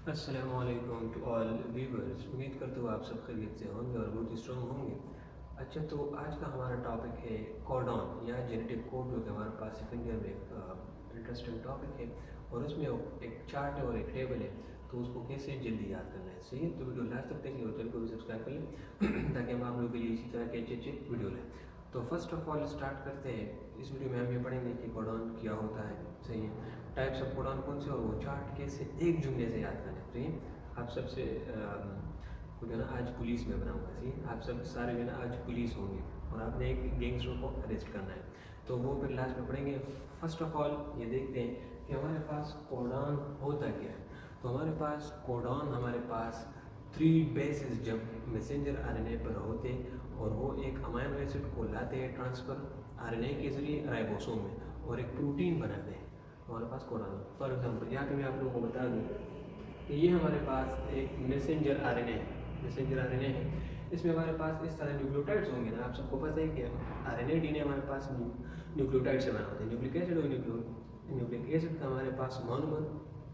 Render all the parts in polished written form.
अस्सलामुअलैकुम to all viewers. उम्मीद करते हो आप सब खैरियत से होंगे और बहुत स्ट्रॉन्ग होंगे। अच्छा, तो आज का हमारा टॉपिक है कोडॉन या जेनेटिक कोड, जो कि हमारे पास सेकंड ईयर में एक इंटरेस्टिंग टॉपिक है और उसमें एक चार्ट है और एक टेबल है। तो उसको कैसे जल्दी याद करना है, सही है। तो वीडियो लास्ट तक देखेंगे और चैनल को भी सब्सक्राइब कर लें ताकि हम आप लोगों के लिए इसी तरह के अच्छे अच्छे वीडियो लें। तो फर्स्ट ऑफ ऑल स्टार्ट करते हैं। इस वीडियो में हम ये पढ़ेंगे कि कोडॉन क्या होता है, सही है, टाइप्स ऑफ कोडॉन कौन से और वो चार्ट कैसे एक जुमले से याद करें। सही है। आप सबसे जो है ना आज पुलिस में बनाऊंगा, सही है। आप सब सारे जो है ना आज पुलिस होंगे और आपने एक गैंगस्टर को अरेस्ट करना है, तो वो फिर लास्ट में पढ़ेंगे। फर्स्ट ऑफ ऑल ये देखते हैं कि हमारे पास कोडॉन होता क्या है। तो हमारे पास कोडॉन, हमारे पास 3 बेसिस जब मैसेंजर आरएनए पर होते और वो एक अमाइनो एसिड को लाते हैं ट्रांसफर आरएनए के जरिए राइबोसोम में और एक प्रोटीन बनाते हैं, हमारे पास कोडॉन। फॉर एग्जाम्पल यहाँ पे मैं आप लोगों को बता दूँ कि ये हमारे पास एक मैसेंजर आरएनए है, मैसेंजर आरएनए है। इसमें हमारे पास इस तरह न्यूक्लियोटाइड्स होंगे ना, आप सबको पता है कि आरएनए डीएनए हमारे पास न्यूक्लियोटाइड से बना होता है। न्यूक्लिक एसिड और न्यूक्लिक एसिड का हमारे पास मोनोमर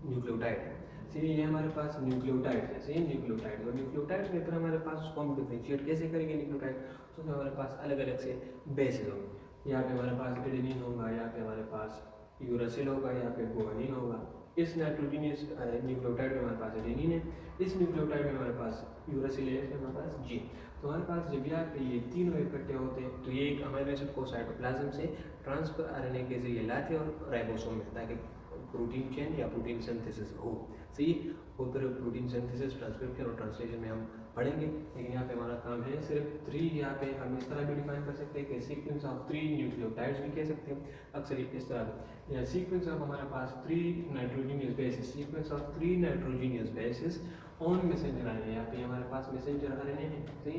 न्यूक्लियोटाइड है। सही, ये हमारे पास न्यूक्लियोटाइड है, सही, न्यूक्लियोटाइड। और न्यूक्लियोटाइड में फिर हमारे पास उसको हम डिफ्रेंशिएट कैसे करेंगे न्यूक्लियोटाइड, तो उसमें हमारे पास अलग अलग से बेसेस होंगे। यहाँ पे हमारे पास एडेनिन होगा, यहाँ पे हमारे पास यूरासिल होगा, यहाँ पे गुआनिन होगा। इस नाइट्रोजनियस न्यूक्लियोटाइड में हमारे पास एडेनिन है, इस न्यूक्लियोटाइड में हमारे पास यूरासिल है, इसमें हमारे पास जी। तो हमारे पास जब यहाँ पे ये तीनों इकट्ठे होते हैं तो ये एक अमीनो एसिड को साइटोप्लाज्म से ट्रांसफर आरएनए के जरिए लाते हैं और राइबोसोम में, ताकि प्रोटीन चेन या प्रोटीन सिंथेसिस हो। सही, वो फिर प्रोटीन सिंथेसिस, ट्रांसक्रिप्शन और ट्रांसलेशन में हम पढ़ेंगे। लेकिन यहाँ पे हमारा काम है सिर्फ 3। यहाँ पे हम इस तरह भी डिफाइन कर सकते हैं कि सीक्वेंस ऑफ 3 न्यूक्लियोटाइड्स भी कह सकते हैं अक्सर इस तरह, या सीक्वेंस ऑफ हमारे पास 3 nitrogenous basis, sequence of 3 nitrogenous basis on messenger RNA. यहाँ पे हमारे पास मैसेंजर आरएनए है, सही,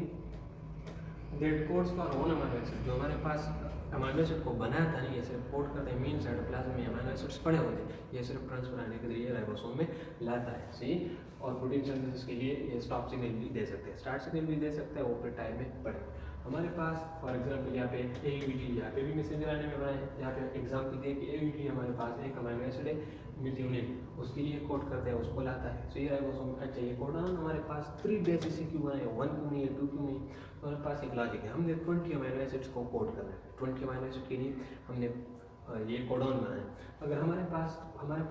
that codes for one amino acid, जो हमारे पास अमीनो एसिड को बनाता नहीं है, सिर्फ कोड करते हैं। मीन साइटोप्लाज्म में अमीनो एसिड्स पड़े होते हैं, ये सिर्फ ट्रांसफर आने के जरिए राइबोसोम में लाता है, सही। और प्रोटीन सिंथेसिस के लिए ये स्टॉप सिग्नल भी दे सकते हैं, स्टार्ट सिग्नल भी दे सकते हैं, वो फिर टाइम में पड़े। हमारे पास फॉर एग्जाम्पल यहाँ पे AUG, यहाँ पे भी मैसेंजर आरएनए में बनाए हैं। यहाँ पे एग्जाम्पल दिए कि AUG हमारे पास एक अमीनो एसिड है मिथ्योनिन, उसके लिए कोड करते हैं, उसको लाता है। सो ये राइबोसोम का चाहिए कोडॉन हमारे पास 3 बेसिस से क्यों बनाए, 1 क्यों नहीं है, 2 क्यों नहीं। तो हमारे पास एक लॉजिक है, हमने 20 अमीनो एसिड्स को कोड करना है। 20 अमीनो एसिड के लिए हमने ये कोडॉन बनाया। अगर हमारे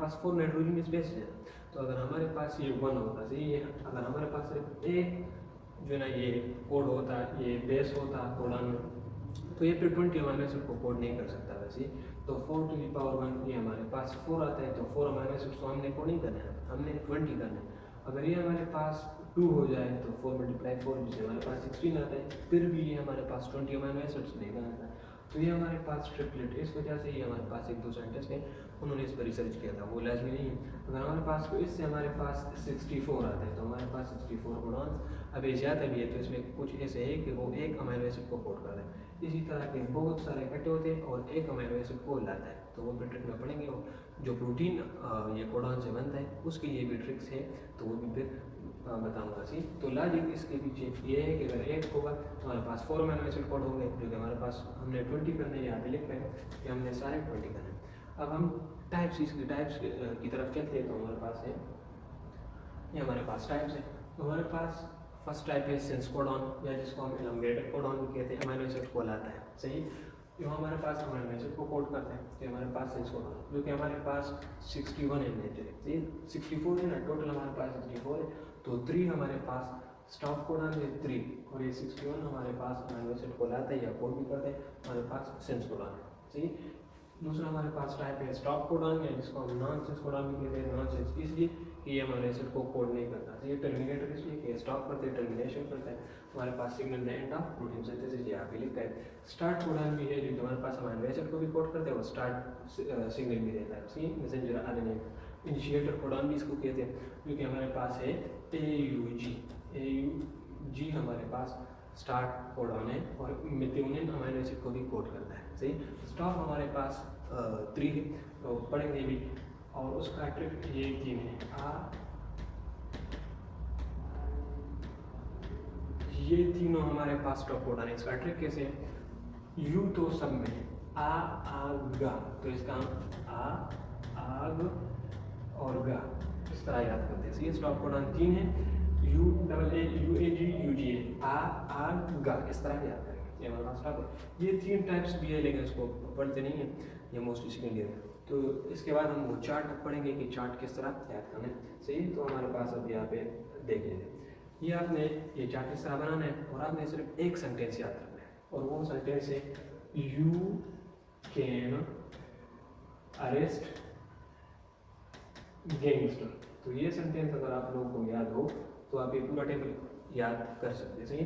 पास 4 नाइट्रोजनियस बेसिस है, तो अगर हमारे पास ये 1 होता, सही है, अगर हमारे पास सिर्फ एक जो है ना ये कोड होता, ये बेस होता कोडॉन में, तो ये फिर 20 अमीनो एसिड को कोड नहीं कर सकता वैसे। तो 4 टू द पावर 1 ये हमारे पास 4 आता है, तो 4 अमीनो एसिड्स को हमने कोड नहीं करना है, हमने 20 करना है। अगर ये हमारे पास 2 हो जाए तो 4 × 4 जिससे हमारे पास 16 आता है, फिर भी ये हमारे पास 20 अमीनो एसिड्स नहीं बनाता। तो ये हमारे पास ट्रिपलेट, इस वजह से ये हमारे पास एक 2 साइंटिस्ट हैं, उन्होंने इस पर रिसर्च किया था, वो लाजमी नहीं है। अगर हमारे पास इससे हमारे पास 64 आता है, तो हमारे पास 64 कोडॉन। अब ये ज़्यादा भी है तो इसमें कुछ ऐसे है कि वो एक अमीनो एसिड को कोड कर रहे हैं। इसी तरह के बहुत सारे इकट्ठे होते हैं और एक अमीनो एसिड को लाता है, तो वो भी ट्रिक में पढ़ेंगे। जो प्रोटीन ये कोडॉन से बनता है उसके लिए भी ट्रिक्स है, तो वो भी फिर बताऊंगा, सी। तो लॉजिक इसके पीछे ये है कि अगर एक होगा तो हमारे पास 4 अमीनो एसिड कोड होंगे, जो कि हमारे पास हमने 20 करने, यहाँ पे लिख रहे हैं कि हमने सारे 20 करने। अब हम इसकी टाइप्स की तरफ चलते हैं। तो हमारे पास है, ये हमारे पास टाइप्स है। तो हमारे पास फर्स्ट टाइप है सेंस कोडॉन, या जिसको हम एलोंगेटेड कोडॉन भी कहते हैं, अमीनो एसिड को लाता है, सही। जो हमारे पास अमीनो एसिड को कोड करते हैं, तो हमारे पास सेंस कोडॉन, जो कि हमारे पास 61 है नेचर, सही। 64 है ना, टोटल हमारे पास 64 है, तो 3 हमारे पास स्टॉप कोडॉन है 3, और ये 61 हमारे पास अमीनो एसिड को लाता है या कोड भी करते हैं, हमारे पास सेंस कोडॉन है, सही। दूसरा हमारे पास टाइप है स्टॉप कोडॉन, या जिसको हम नॉन सेंस कोडॉन भी कहते हैं। नॉन सेंस इसलिए कि ये अमीनो एसिड को कोड नहीं करता, तो ये टर्मिनेटर इसलिए कि स्टॉप करते हैं, टर्मिनेशन करता है। हमारे पास signal the end of protein synthesis यहाँ पे लिखा है। स्टार्ट कोडॉन भी है, जो हमारे पास अमीनो एसिड को भी कोड करते हैं और स्टार्ट सिग्नल भी देता है, सी, मैसेंजर आरएनए। इनिशिएटर कोडॉन भी इसको कहते हैं, जो कि हमारे पास है AUG हमारे पास स्टार्ट कोडॉन है, और मेथिओनिन अमीनो एसिड को भी कोड करता है, सही। स्टॉप हमारे पास 3 है, तो पढ़ेंगे भी, और उसका ट्रिक ये 3 है। ये तीनों हमारे पास स्टॉप कोडॉन है। इसका ट्रिक कैसे है, यू तो सब में है, आ गा, तो इसका हम आ आग और गा, इस तरह याद करते हैं। ये स्टॉप कोडॉन 3 है, U double A U A G U G A आ गा, इस तरह याद करेंगे। ये हमारे पास स्टॉप है। ये 3 टाइप्स भी है लेकिन इसको पढ़ते नहीं है, ये मोस्टली सेकेंड ईयर में। तो इसके बाद हम वो चार्ट पढ़ेंगे कि चार्ट किस तरह याद करना है। सही, तो हमारे पास अब यहाँ पे देख लीजिए, ये आपने ये चार्ट किस तरह बनाना है और आपने सिर्फ एक सेंटेंस याद करना है और वो सेंटेंस है यू कैन अरेस्ट गैंगस्टर। तो ये सेंटेंस अगर आप लोगों को याद हो तो आप ये पूरा टेबल याद कर सकते हैं। सही,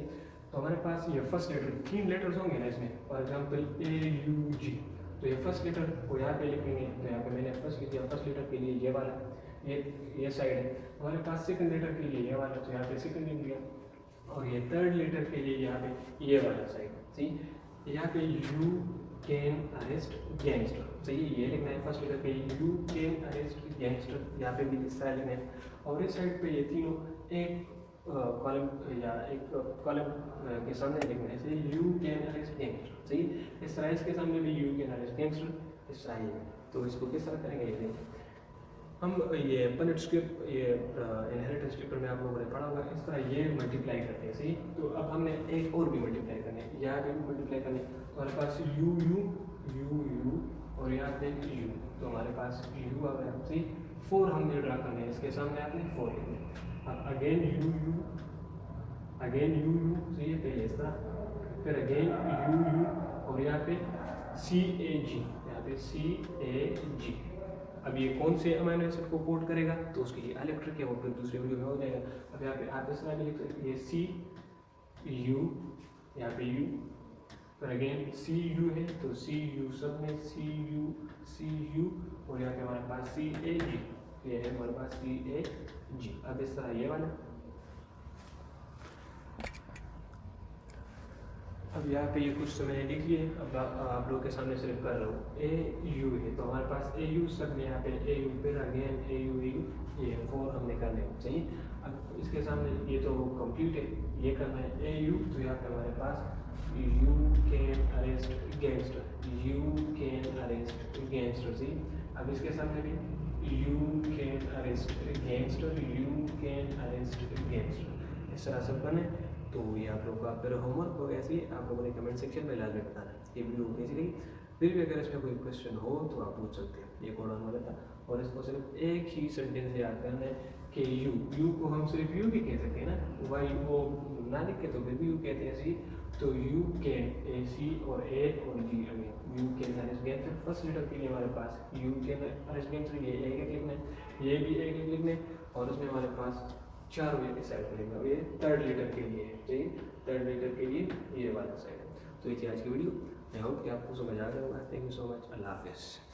तो हमारे पास ये फर्स्ट लेटर 3 लेटर्स होंगे ना इसमें, फॉर एग्जांपल ए यू जी, तो ये फर्स्ट लेटर को यहाँ पे लिखेंगे। तो यहाँ पे मैंने फर्स्ट लिख दिया, फर्स्ट लेटर के लिए ये वाला, ये साइड है। हमारे पास सेकंड लेटर के लिए ये वाला, तो यहाँ पे सेकंड लिख दिया, और ये थर्ड लेटर के लिए यहाँ पे ये वाला साइड। सही, यहाँ पे यू कैन अरेस्ट गैंगस्टर। सही, ये लिखना है फर्स्ट लेटर पे यू कैन अरेस्ट गैंगस्टर, यहाँ पे भी इस तरह लिखना है। और इस साइड पे ये तीनों एक कॉलम या एक कॉलम के सामने लिखना है। सही, यू कैन अरेस्ट गैंगस्टर। सही, इस तरह इसके सामने भी यू कैन अरेस्ट गैंगस्टर, इस तरह ही। तो इसको किस तरह करेंगे ये देखिए, हम ये पनेट स्क्रिप्ट, ये इनहेरिटेंस स्क्रिप्ट में आप लोगों ने पढ़ा होगा, इस तरह ये मल्टीप्लाई करते हैं। सही, तो अब हमने एक और भी मल्टीप्लाई करने हैं, यहाँ पे भी मल्टीप्लाई करने, तो हमारे पास यू यू यू यू और यहाँ पे यू, तो हमारे पास यू आ गया। सही, 4 हमने ड्रा करने हैं, इसके सामने आपने 4 लिखने हैं। अब again you you again you you, सही है, पहले इस तरह, फिर अगेन यू यू और यहाँ पे सी ए जी, यहाँ पे सी ए जी। अब ये कौन से अमीनो एसिड को कोड करेगा, तो उसके लिए अलग ट्रिक है, वो फिर दूसरे वीडियो में हो जाएगा। अब यहाँ पे आप इस तरह भी लिख सकते हैं, ये सी यू, यहाँ पे यू, फिर अगेन सी यू है तो सी यू, सब में सी यू और यहाँ पे हमारे पास सी ए जी, ये है हमारे पास सी ए जी। अब इस तरह ये वाला, अब यहाँ पे ये कुछ समय लिख लिए। अब आप लोगों के सामने सिर्फ कर रहा हूँ, ए यू है तो हमारे पास ए यू, सब में यहाँ पे ए यू, फिर अगेन ए यू यू, ये 4 हमने करने हैं। सही, अब इसके सामने ये तो कंप्लीट है, ये करना है ए यू, तो यहाँ पे हमारे पास you can arrest gangster, you can arrest gangster. See, अब इसके सामने भी you can arrest gangster, you can arrest gangster, इस तरह सब करना है। तो ये आप लोगों का फिर होमवर्क हो, ऐसे ही आप लोगों ने कमेंट सेक्शन में लाजमी बताना है ये वीडियो कैसी लगी। फिर भी अगर इसमें कोई क्वेश्चन हो तो आप पूछ सकते हैं। ये कोड वाला था और इसको सिर्फ एक ही सेंटेंस से याद करना है कि यू को हम सिर्फ यू भी कह सकते हैं ना, वाई वो ना लिख के तो फिर भी यू कहते हैं। सी, तो यू कैन, ए सी और ए और G, you can arrest gangster. First letter के लिए हमारे पास यू कैन अरेस्ट गैंगस्टर, ये एक एक लिखना है, ये भी एक एक लिखना है, और उसमें हमारे पास 4 वे की साइड मिलेगा। ये थर्ड लेटर के लिए है, ठीक, थर्ड लेटर के लिए ये वाला साइड है। तो ये थी आज की वीडियो। आई होप कि आपको समझ आ गया होगा। थैंक यू सो मच, अल्लाह हाफिज़।